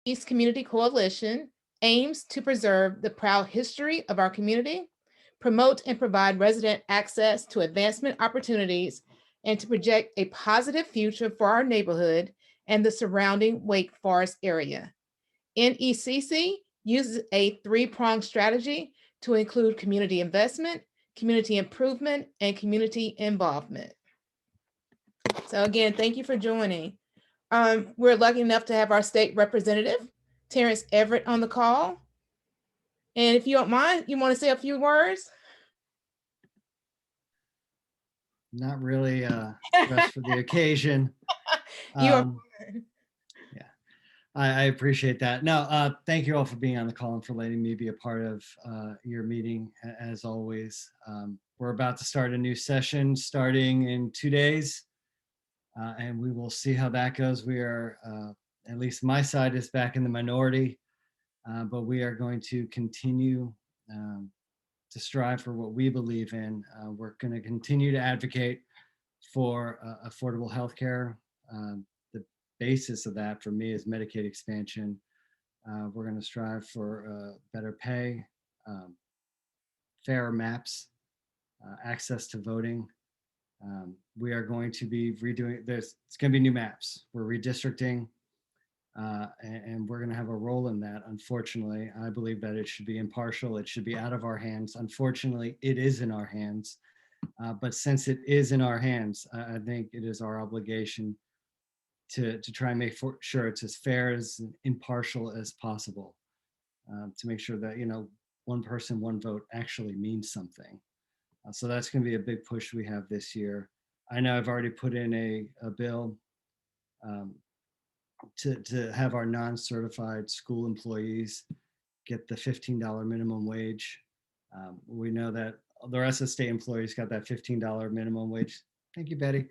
East Community Coalition aims to preserve the proud history of our community, promote and provide resident access to advancement opportunities, and to project a positive future for our neighborhood and the surrounding Wake Forest area. NECC uses a three-pronged strategy to include community investment, community improvement, and community involvement. So again, thank you for joining. We're lucky enough to have our state representative, Terrence Everett, on the call. And if you don't mind, you want to say a few words? Not really dressed for the occasion. You are Yeah, I appreciate that. No, thank you all for being on the call and for letting me be a part of your meeting, as always. We're about to start a new session starting in 2 days, and we will see how that goes. We are, at least my side is back in the minority, but we are going to continue to strive for what we believe in. We're going to continue to advocate for affordable health care. The basis of that for me is Medicaid expansion. We're going to strive for better pay, fairer maps, access to voting. We are going to be redoing, it's going to be new maps. We're redistricting, and we're going to have a role in that. Unfortunately, I believe that it should be impartial. It should be out of our hands. Unfortunately, it is in our hands. But since it is in our hands, I think it is our obligation to try and make sure it's as fair as impartial as possible, to make sure that, one person, one vote actually means something. So that's going to be a big push we have this year. I know I've already put in a bill to have our non-certified school employees get the $15 minimum wage. We know that the rest of state employees got that $15 minimum wage. Thank you, Betty.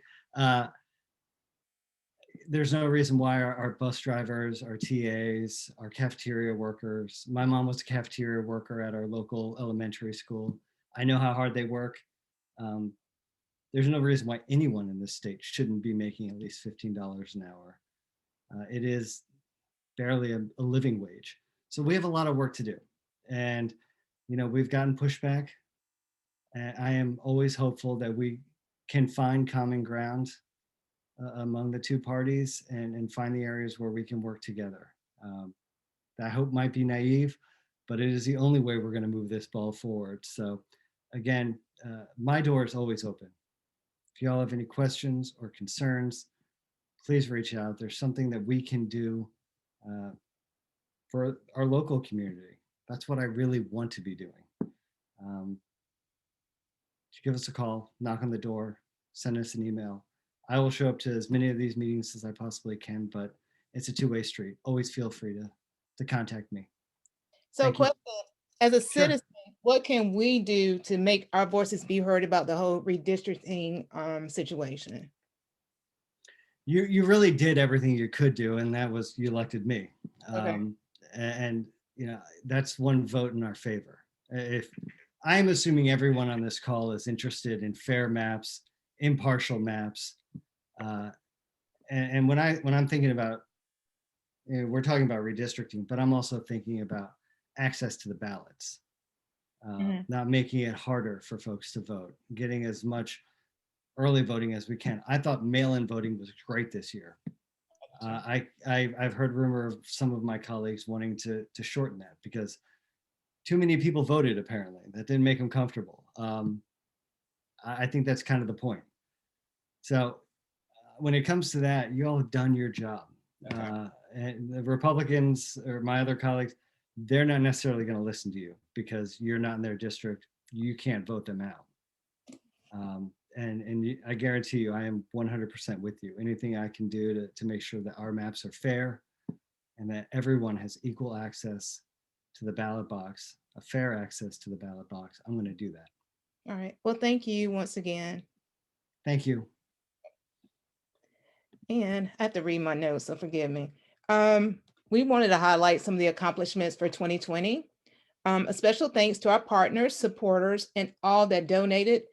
There's no reason why our bus drivers, our TAs, our cafeteria workers, my mom was a cafeteria worker at our local elementary school. I know how hard they work. There's no reason why anyone in this state shouldn't be making at least $15 an hour. It is barely a living wage. So we have a lot of work to do. And, we've gotten pushback. And I am always hopeful that we can find common ground among the two parties and find the areas where we can work together. That hope might be naive, but it is the only way we're going to move this ball forward. So again, my door is always open. If y'all have any questions or concerns, please reach out. There's something that we can do for our local community. That's what I really want to be doing. Give us a call, knock on the door, send us an email. I will show up to as many of these meetings as I possibly can, but it's a two-way street. Always feel free to contact me. So question, as a Sure. citizen, what can we do to make our voices be heard about the whole redistricting situation? You really did everything you could do, and that was you elected me. Okay. And that's one vote in our favor. If I'm assuming everyone on this call is interested in fair maps, impartial maps, and when I'm thinking about, we're talking about redistricting, but I'm also thinking about access to the ballots, not making it harder for folks to vote, getting as much early voting as we can. I thought mail-in voting was great this year. I've heard rumor of some of my colleagues wanting to shorten that because too many people voted, apparently. That didn't make them comfortable. I think that's kind of the point. So when it comes to that, you all have done your job. And the Republicans or my other colleagues, they're not necessarily going to listen to you because you're not in their district. You can't vote them out. And I guarantee you, I am 100% with you. Anything I can do to make sure that our maps are fair and that everyone has equal access to the ballot box, a fair access to the ballot box, I'm going to do that. All right. Well, thank you once again. Thank you. And I have to read my notes, so forgive me. We wanted to highlight some of the accomplishments for 2020. A special thanks to our partners, supporters, and all that donated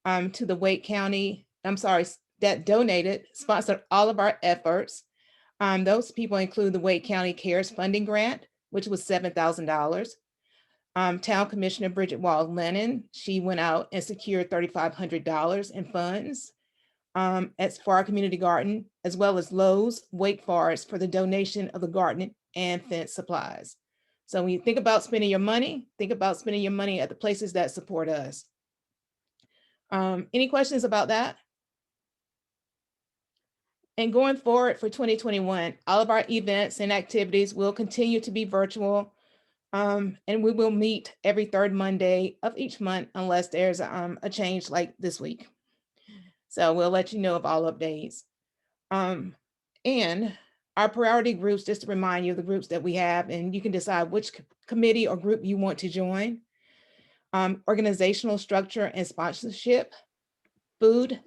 to the Wake County, sponsored all of our efforts. Those people include the Wake County CARES funding grant, which was $7,000. Town Commissioner Bridget Wald-Lennon, she went out and secured $3,500 in funds as for our community garden, as well as Lowe's Wake Forest for the donation of the garden and fence supplies. So when you think about spending your money, think about spending your money at the places that support us. Any questions about that? And going forward for 2021, all of our events and activities will continue to be virtual. And we will meet every third Monday of each month unless there's a change like this week. So we'll let you know of all updates. And our priority groups, just to remind you of the groups that we have, and you can decide which committee or group you want to join. Organizational structure and sponsorship, food,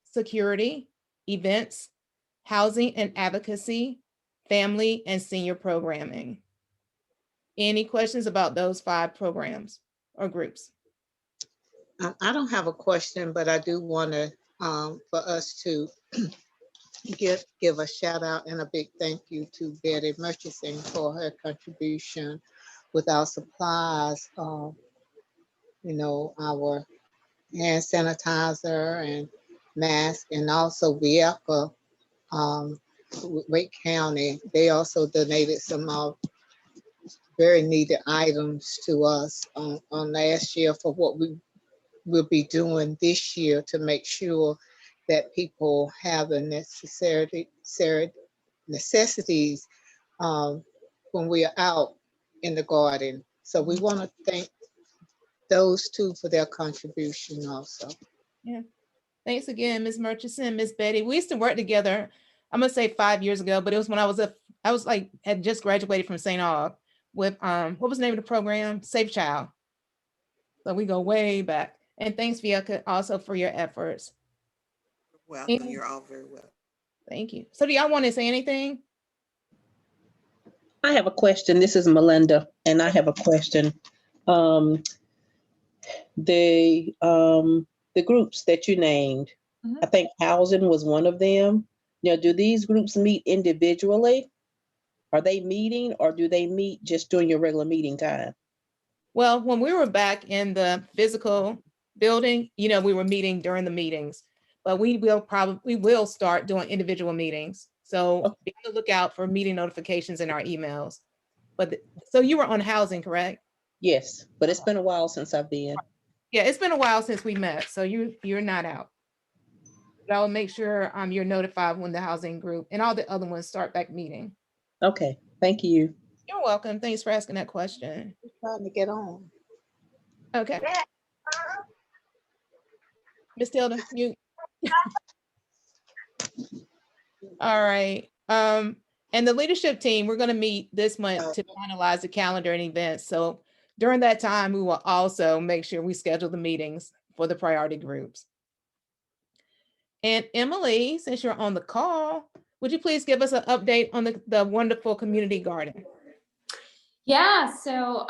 security, events, housing and advocacy, family and senior programming. Any questions about those 5 programs or groups? I don't have a question, but I do want to for us to give a shout out and a big thank you to Betty Murchison for her contribution with our supplies. You know, our hand sanitizer and mask, and also Vieca, Wake County. They also donated some very needed items to us on last year for what we will be doing this year to make sure that people have the necessities when we are out in the garden. So we want to thank those two for their contribution also. Yeah. Thanks again, Ms. Murchison, Ms. Betty. We used to work together, I'm gonna say 5 years ago, but it was when I was like, had just graduated from St. Aug with, what was the name of the program? Safe Child. So we go way back. And thanks, Vieca, also for your efforts. Welcome. And You're all very welcome. thank you. So do y'all want to say anything? I have a question. This is Melinda, and I have a question. Um, the groups that you named, Mhm. I think housing was one of them. Now, do these groups meet individually? Are they meeting, or do they meet just during your regular meeting time? Well, when we were back in the physical building, you know, we were meeting during the meetings, but we will start doing individual meetings. So Okay. be on the lookout for meeting notifications in our emails. But so you were on housing, correct? Yes, but it's been a while since I've been. Yeah, it's been a while since we met, so you're not out. But I will make sure you're notified when the housing group and all the other ones start back meeting. Okay, thank you. You're welcome. Thanks for asking that question. Just trying to get on. Okay. Ms. Tilda, you. All right. And the leadership team, we're going to meet this month to finalize the calendar and events. So during that time, we will also make sure we schedule the meetings for the priority groups. And Emily, since you're on the call, would you please give us an update on the wonderful community garden? Yeah, so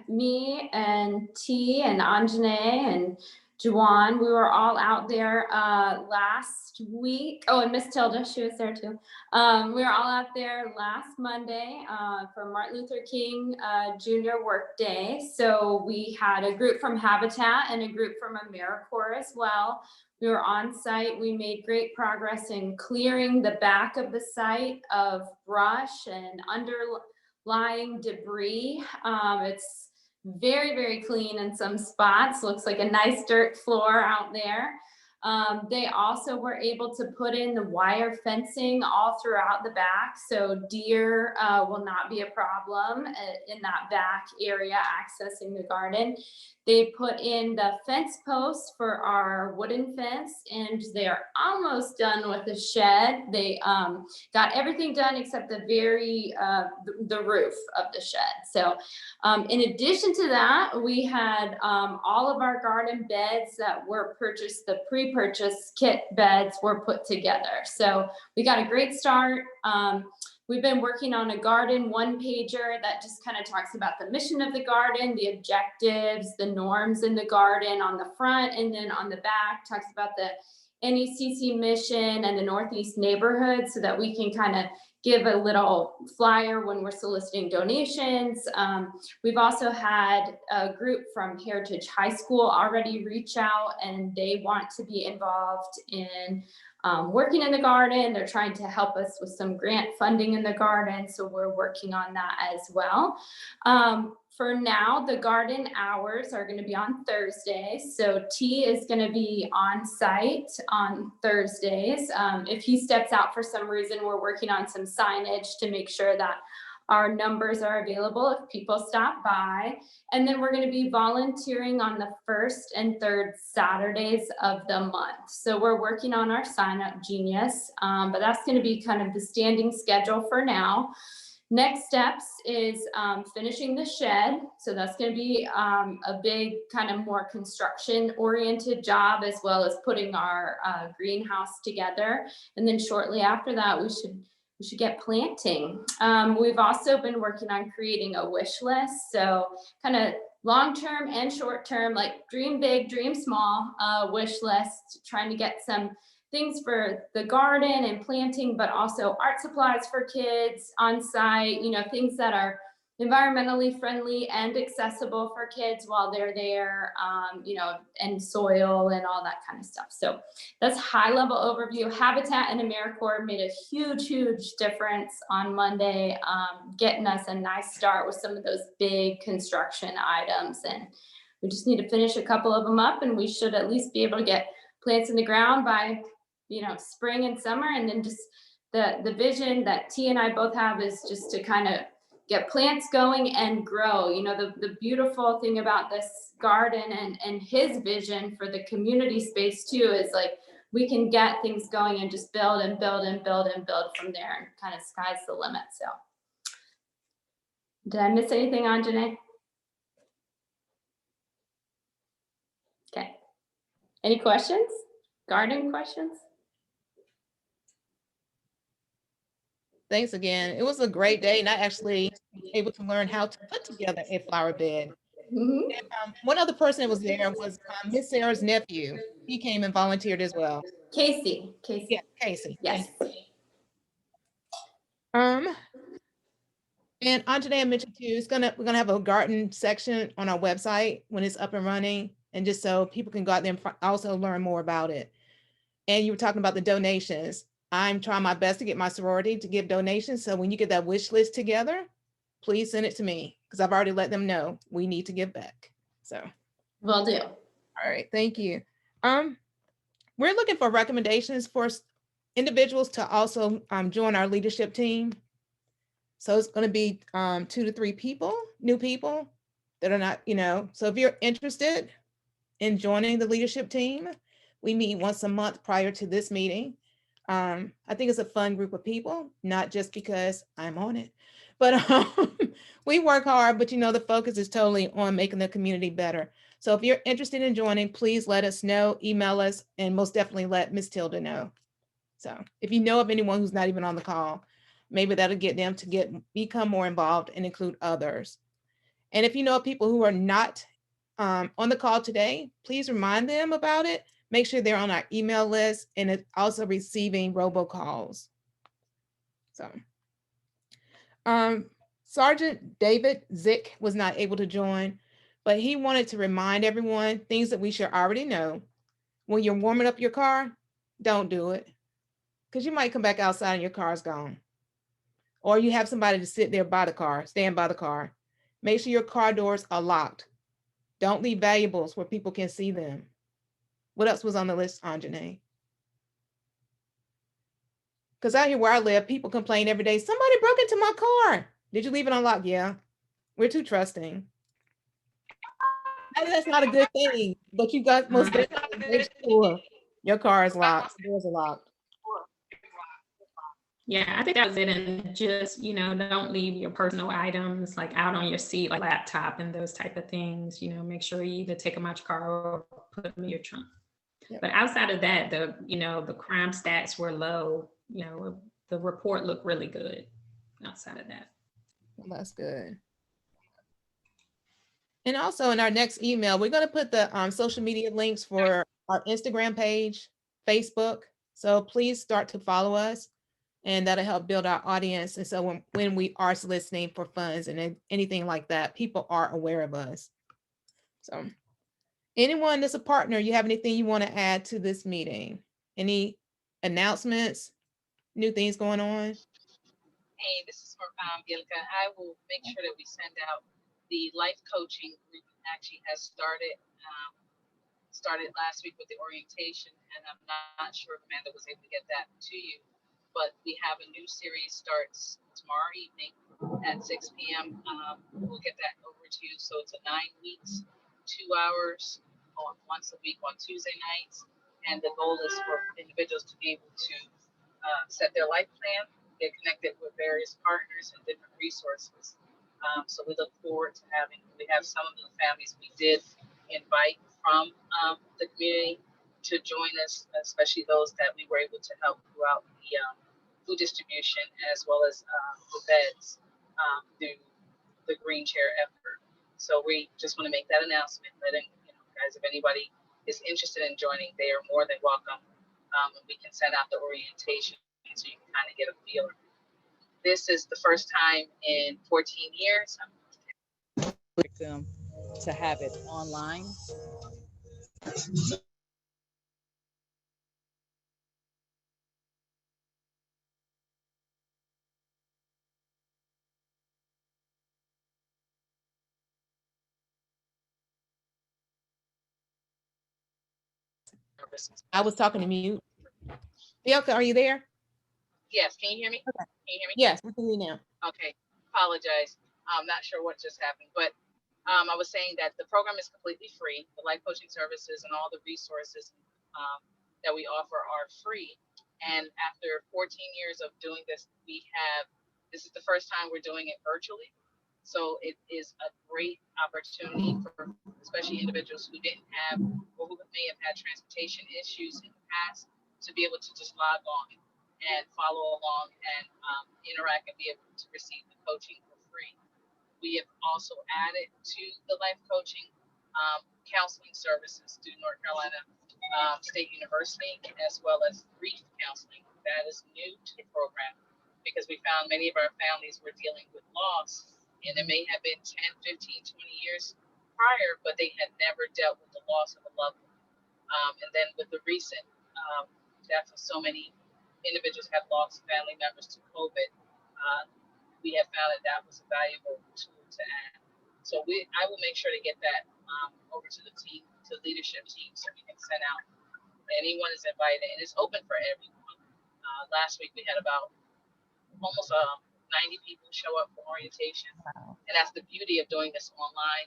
me and T and Anjane and Juwan, we were all out there last week. Oh, and Miss Tilda, she was there too. We were all out there last Monday for Martin Luther King Jr. Work Day. So we had a group from Habitat and a group from AmeriCorps as well. We were on site. We made great progress in clearing the back of the site of brush and underlying debris. It's very, very clean in some spots. Looks like a nice dirt floor out there. They also were able to put in the wire fencing all throughout the back, so deer will not be a problem in that back area accessing the garden. They put in the fence posts for our wooden fence, and they are almost done with the shed. They got everything done except the roof of the shed. So in addition to that, we had all of our garden beds that were purchased, the pre-purchase kit beds were put together. So we got a great start. We've been working on a garden one-pager that just kind of talks about the mission of the garden, the objectives, the norms in the garden on the front, and then on the back talks about the NECC mission and the Northeast neighborhood so that we can kind of give a little flyer when we're soliciting donations. We've also had a group from Heritage High School already reach out, and they want to be involved in working in the garden. They're trying to help us with some grant funding in the garden, so we're working on that as well. For now, the garden hours are going to be on Thursdays. So T is going to be on site on Thursdays. If he steps out for some reason, we're working on some signage to make sure that our numbers are available if people stop by. And then we're going to be volunteering on the first and third Saturdays of the month. So we're working on our sign up genius, but that's going to be kind of the standing schedule for now. Next steps is finishing the shed. So that's going to be a big kind of more construction oriented job, as well as putting our greenhouse together. And then shortly after that, we should get planting. We've also been working on creating a wish list. So kind of long-term and short-term, like dream big, dream small wish list, trying to get some things for the garden and planting, but also art supplies for kids on site, things that are environmentally friendly and accessible for kids while they're there, and soil and all that kind of stuff. So that's high level overview. Habitat and AmeriCorps made a huge difference on Monday, getting us a nice start with some of those big construction items. And we just need to finish a couple of them up, and we should at least be able to get plants in the ground by spring and summer. And then just the vision that T and I both have is just to kind of get plants going and grow. The beautiful thing about this garden and his vision for the community space too is like we can get things going and just build and build and build and build from there, and kind of sky's the limit. So did I miss anything on Janae? Okay, any questions? Garden questions? Thanks again. It was a great day, and I actually was able to learn how to put together a flower bed. Mm-hmm. One other person that was there was Miss Sarah's nephew. He came and volunteered as well. Casey. Yeah, Casey. Yes. And Anjanae mentioned too, we're gonna have a garden section on our website when it's up and running, and just so people can go out there and also learn more about it. And you were talking about the donations. I'm trying my best to get my sorority to give donations. So when you get that wish list together, please send it to me, because I've already let them know we need to give back. So Will do. All right, thank you. We're looking for recommendations for individuals to also join our leadership team. So it's going to be 2 to 3 people, new people that are not, so if you're interested in joining the leadership team, we meet once a month prior to this meeting. I think it's a fun group of people, not just because I'm on it, but we work hard, but the focus is totally on making the community better. So if you're interested in joining, please let us know, email us, and most definitely let Ms. Tilda know. So if you know of anyone who's not even on the call, maybe that'll get them to become more involved and include others. And if you know of people who are not on the call today, please remind them about it. Make sure they're on our email list and it's also receiving robocalls. So, Sergeant David Zick was not able to join, but he wanted to remind everyone things that we should already know. When you're warming up your car, don't do it, because you might come back outside and your car's gone. Or you have somebody to sit there by the car, stand by the car. Make sure your car doors are locked. Don't leave valuables where people can see them. What else was on the list, Anjanae? Because out here where I live, people complain every day, somebody broke into my car. Did you leave it unlocked? Yeah, we're too trusting. That's not a good thing, but you got most definitely make sure your car is locked, doors are locked. Yeah, I think that was it. And just, don't leave your personal items like out on your seat, like laptop and those type of things. Make sure you either take them out your car or put them in your trunk. Yep. But outside of that, the crime stats were low. The report looked really good outside of that. Well, that's good. And also in our next email, we're going to put the social media links for our Instagram page Facebook. So please start to follow us, and that'll help build our audience. And so when we are soliciting for funds and anything like that, people are aware of us. So anyone that's a partner, you have anything you want to add to this meeting? Any announcements, new things going on? Hey, this is for Bianca. I will make sure that we send out the life coaching group. Actually has started last week with the orientation, and I'm not sure if Amanda was able to get that to you, but we have a new series starts tomorrow evening at 6 p.m. We'll get that over to you. So it's a 9 weeks, 2 hours once a week on Tuesday nights, and the goal is for individuals to be able to set their life plan, get connected with various partners and different resources. So we look forward to we have some of the families we did invite from the community to join us, especially those that we were able to help throughout the food distribution as well as the beds through the green chair effort. So we just want to make that announcement, letting guys, if anybody is interested in joining, they are more than welcome. And we can send out the orientation so you can kind of get a feel. This is the first time in 14 years. Them to have it online. I was talking to mute. Bianca, are you there? Yes, can you hear me? Okay. Can you hear me? Yes, we can hear you now. Okay, apologize. I'm not sure what just happened, but I was saying that the program is completely free. The life coaching services and all the resources that we offer are free. And after 14 years of doing this, this is the first time we're doing it virtually. So it is a great opportunity for especially individuals who didn't have or who may have had transportation issues in the past to be able to just log on and follow along and interact and be able to receive the coaching for free. We have also added to the life coaching counseling services through North Carolina State University, as well as grief counseling. That is new to the program because we found many of our families were dealing with loss, and it may have been 10, 15, 20 years prior, but they had never dealt with the loss of a loved one. And then with the recent death of so many individuals have lost family members to COVID, we have found that was a valuable tool to add. So I will make sure to get that over to the team, to the leadership team, so we can send out. Anyone is invited, and it's open for everyone. Last week we had about almost 90 people show up for orientation, and that's the beauty of doing this online.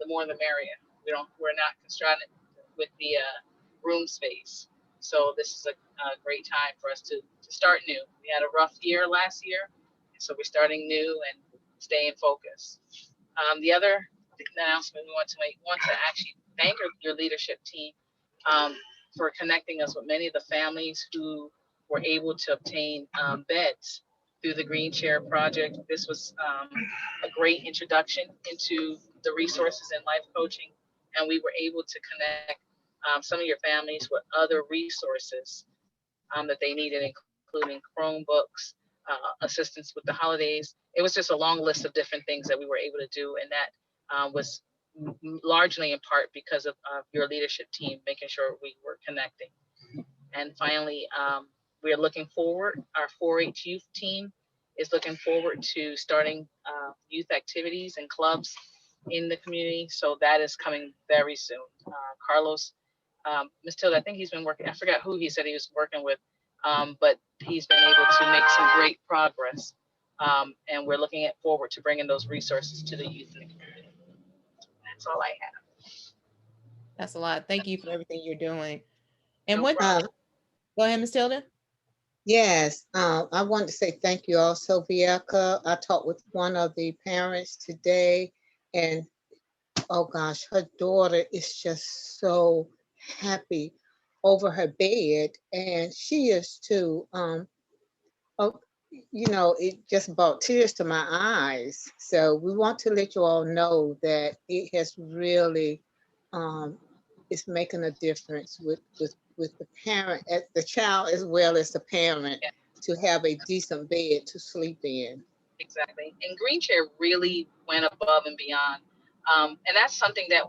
The more the merrier. We're not constrained with the room space, so this is a great time for us to start new. We had a rough year last year, so we're starting new and staying focused. The other announcement we want to actually thank your leadership team for connecting us with many of the families who were able to obtain beds through the Green Chair Project. This was a great introduction into the resources in life coaching, and we were able to connect some of your families with other resources that they needed, including Chromebooks, assistance with the holidays. It was just a long list of different things that we were able to do, and that was largely in part because of your leadership team making sure we were connecting. And finally, we are looking forward. Our 4-H youth team is looking forward to starting youth activities and clubs in the community. So that is coming very soon. Carlos, Ms. Tilda, I think he's been working, I forgot who he said he was working with, but he's been able to make some great progress. And we're looking forward to bringing those resources to the youth in the community. That's all I have. That's a lot. Thank you for everything you're doing. And No what? problem. Go ahead, Ms. Tilda. Yes, I want to say thank you also, Bianca. I talked with one of the parents today, and oh gosh, her daughter is just so happy over her bed, and she is too. Oh, it just brought tears to my eyes. So we want to let you all know that it has really, it's making a difference with with the parent, the child as well as the parent, Yeah. to have a decent bed to sleep in. Exactly. And Green Chair really went above and beyond. And that's something that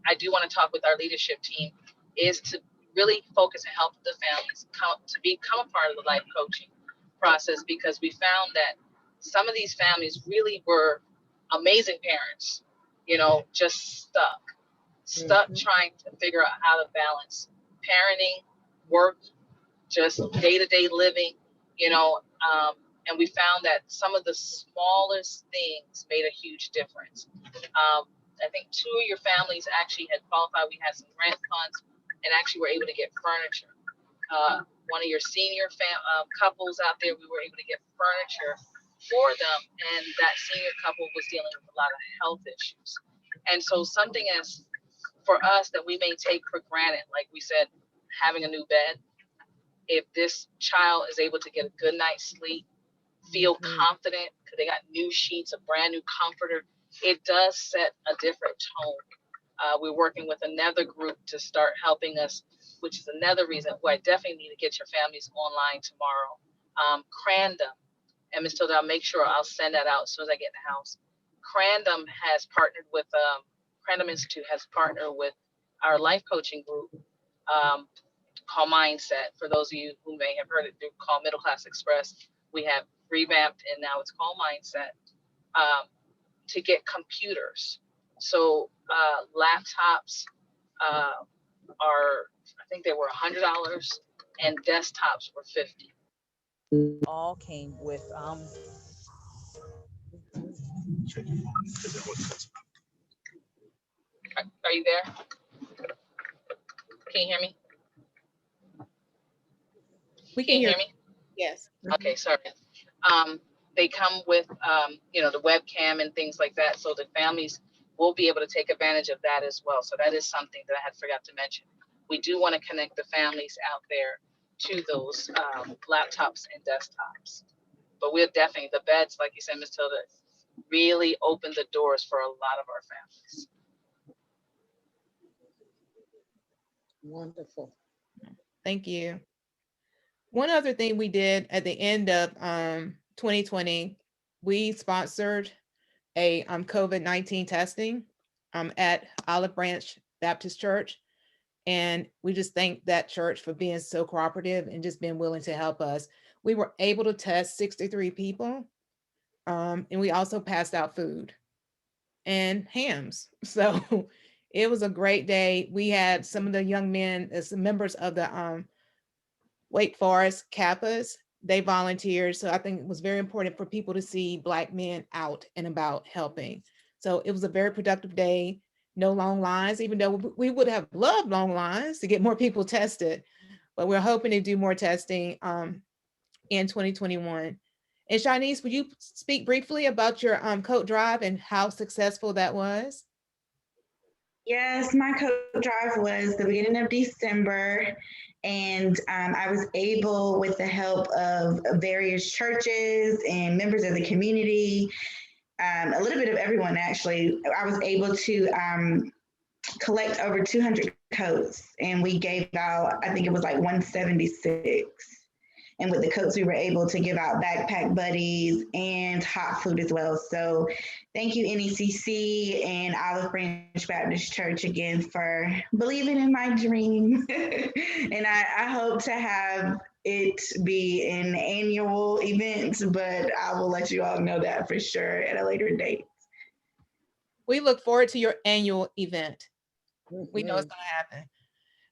I do want to talk with our leadership team, is to really focus and help the families to become a part of the life coaching process, because we found that some of these families really were amazing parents, just stuck trying to figure out how to balance parenting, work, just day-to-day living, and we found that some of the smallest things made a huge difference. I think 2 of your families actually had qualified. We had some grant funds and actually were able to get furniture. One of your senior couples out there, we were able to get furniture for them, and that senior couple was dealing with a lot of health issues. And so something as for us that we may take for granted, like we said, having a new bed, if this child is able to get a good night's sleep, feel confident because they got new sheets, a brand new comforter, it does set a different tone. We're working with another group to start helping us, which is another reason why I definitely need to get your families online tomorrow. Crandom, and Ms. Tilda, I'll make sure I'll send that out as soon as I get in the house. Crandom has partnered with, Crandom Institute has partnered with our life coaching group, called Mindset. For those of you who may have heard it, they're called Middle Class Express. We have revamped and now it's called Mindset, to get computers. So laptops are, I think they were $100 and desktops were $50. All came with Are you there? Can you hear me? We Can can you hear. hear me? Yes. Okay, sorry. They come with, the webcam and things like that. So the families will be able to take advantage of that as well. So that is something that I had forgot to mention. We do want to connect the families out there to those laptops and desktops. But we're definitely, the beds, like you said, Ms. Tilda, really opened the doors for a lot of our families. Wonderful. Thank you. One other thing we did at the end of 2020, we sponsored a COVID-19 testing at Olive Branch Baptist Church. And we just thank that church for being so cooperative and just being willing to help us. We were able to test 63 people. And we also passed out food and hams. So it was a great day. We had some of the young men as members of the Wake Forest Kappas. They volunteered. So I think it was very important for people to see Black men out and about helping. So it was a very productive day. No long lines, even though we would have loved long lines to get more people tested, but we're hoping to do more testing in 2021. And Shanice, would you speak briefly about your coat drive and how successful that was? Yes, my coat drive was the beginning of December, and I was able, with the help of various churches and members of the community, a little bit of everyone actually, I was able to collect over 200 coats, and we gave out, I think it was like 176. And with the coats, we were able to give out backpack buddies and hot food as well. So thank you, NECC and Olive Branch Baptist Church again for believing in my dream. And I hope to have it be an annual event, but I will let you all know that for sure at a later date. We look forward to your annual event. We know it's going to happen.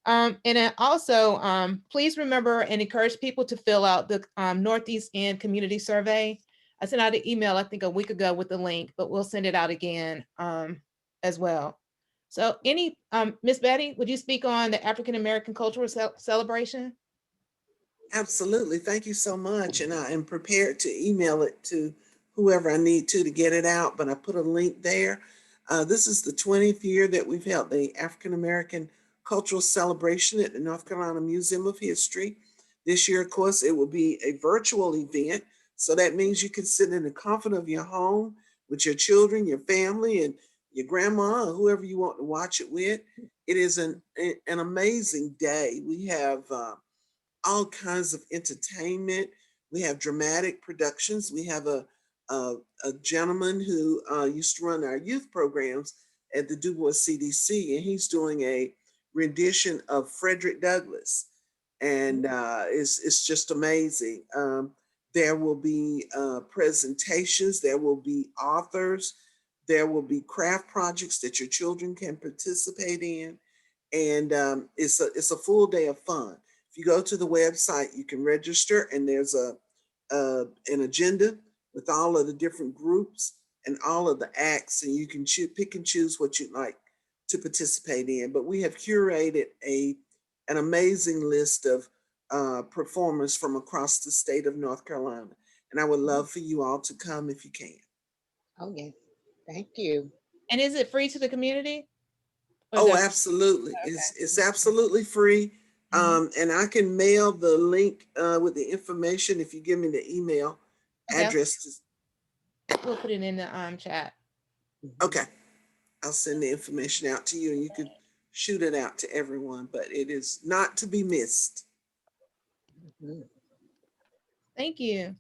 And then also, please remember and encourage people to fill out the Northeast End Community Survey. I sent out an email, I think a week ago with the link, but we'll send it out again as well. So Miss Betty, would you speak on the African American Cultural Celebration? Absolutely. Thank you so much. And I am prepared to email it to whoever I need to get it out, but I put a link there. This is the 20th year that we've held the African American Cultural Celebration at the North Carolina Museum of History. This year, of course, it will be a virtual event. So that means you can sit in the comfort of your home with your children, your family, and your grandma, or whoever you want to watch it with. It is an amazing day. We have all kinds of entertainment. We have dramatic productions. We have a gentleman who used to run our youth programs at the Du Bois CDC, and he's doing a rendition of Frederick Douglass, and it's just amazing. There will be presentations. There will be authors. There will be craft projects that your children can participate in, and it's a full day of fun. If you go to the website, you can register, and there's an agenda with all of the different groups and all of the acts, and you can pick and choose what you'd like to participate in. But we have curated an amazing list of performers from across the state of North Carolina, and I would love for you all to come if you can. Oh, yes. Thank you. And is it free to the community? Oh, absolutely. Okay. It's absolutely free. And I can mail the link with the information if you give me the email address. We'll put it in the chat. Okay. I'll send the information out to you, and you can shoot it out to everyone, but it is not to be missed. Thank you.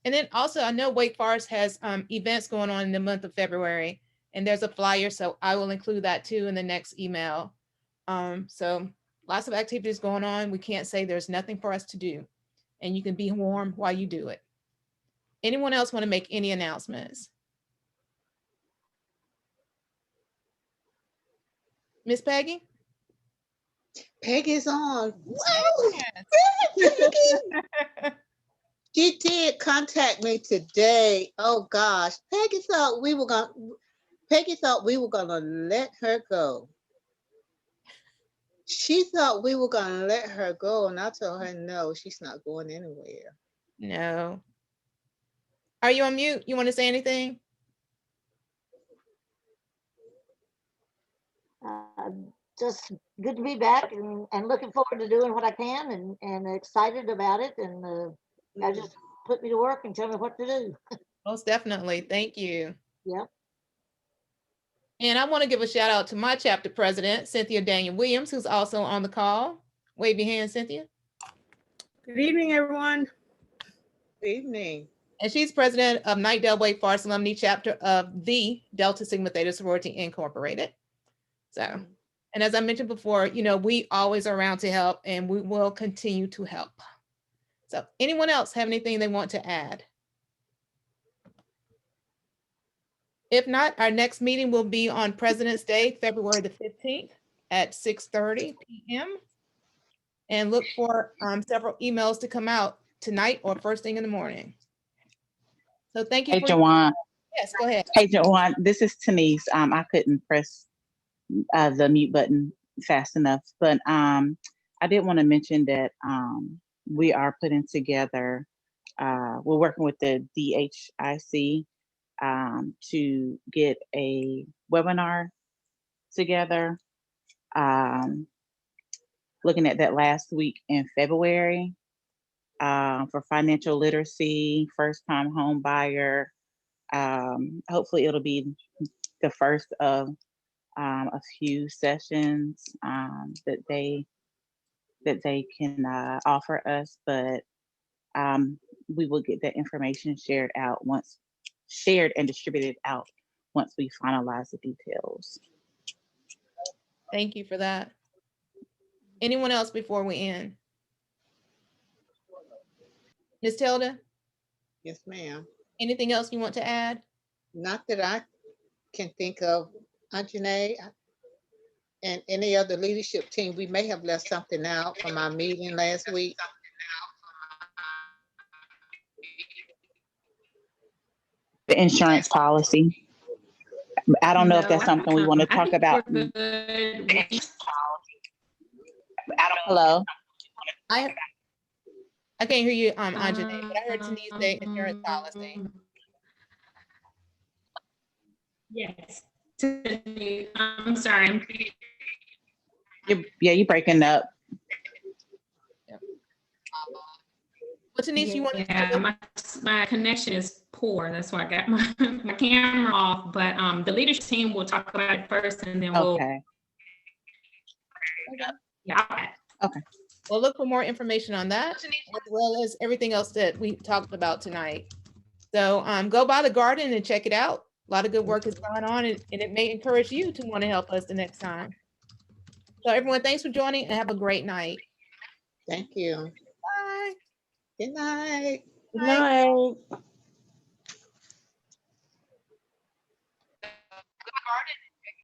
And then also, I know Wake Forest has events going on in the month of February, and there's a flyer, so I will include that too in the next email. So lots of activities going on. We can't say there's nothing for us to do, and you can be warm while you do it. Anyone else want to make any announcements? Miss Peggy? Peggy's on. Whoa! Peggy! She did contact me today. Oh gosh, Peggy thought we were gonna let her go. She thought we were gonna let her go, and I told her no, she's not going anywhere. No. Are you on mute? You want to say anything? Just good to be back, and looking forward to doing what I can, and excited about it, and I just put me to work and tell me what to do. Most definitely. Thank you. Yep. And I want to give a shout out to my chapter president, Cynthia Daniel Williams, who's also on the call. Wave your hand, Cynthia. Good evening, everyone. Good evening. And she's president of Knightdale Wake Forest Alumni Chapter of the Delta Sigma Theta Sorority Incorporated. So, and as I mentioned before, you know, we always are around to help, and we will continue to help. So anyone else have anything they want to add? If not, our next meeting will be on President's Day, February the 15th at 6:30 p.m. And look for several emails to come out tonight or first thing in the morning. So thank you. Hey, Jawan. Yes, go ahead. Hey, Jawan, this is Denise. I couldn't press the mute button fast enough, but I did want to mention that we are putting together, we're working with the DHIC to get a webinar together, looking at that last week in February for financial literacy, first-time home buyer. Hopefully it'll be the first of a few sessions that they can offer us, but we will get that information shared and distributed out once we finalize the details. Thank you for that. Anyone else before we end? Ms. Tilda? Yes, ma'am. Anything else you want to add? Not that I can think of. Anjanae and any other leadership team, we may have left something out from our meeting last week. The insurance policy. I don't know if that's something we want to talk about. Hello? I can't hear you, Anjanae, but I heard Denise say insurance policy. Yes. I'm sorry. You're breaking up. What Denise, you want to my connection is poor. poor. That's why I got my camera off. But the leadership team will talk about it first, and then we'll. Okay. Yeah. Okay. We'll look for more information on that, as well as everything else that we talked about tonight. So go by the garden and check it out. A lot of good work is going on, and it may encourage you to want to help us the next time. So everyone, thanks for joining and have a great night. Thank you. Bye. Good night. Good night.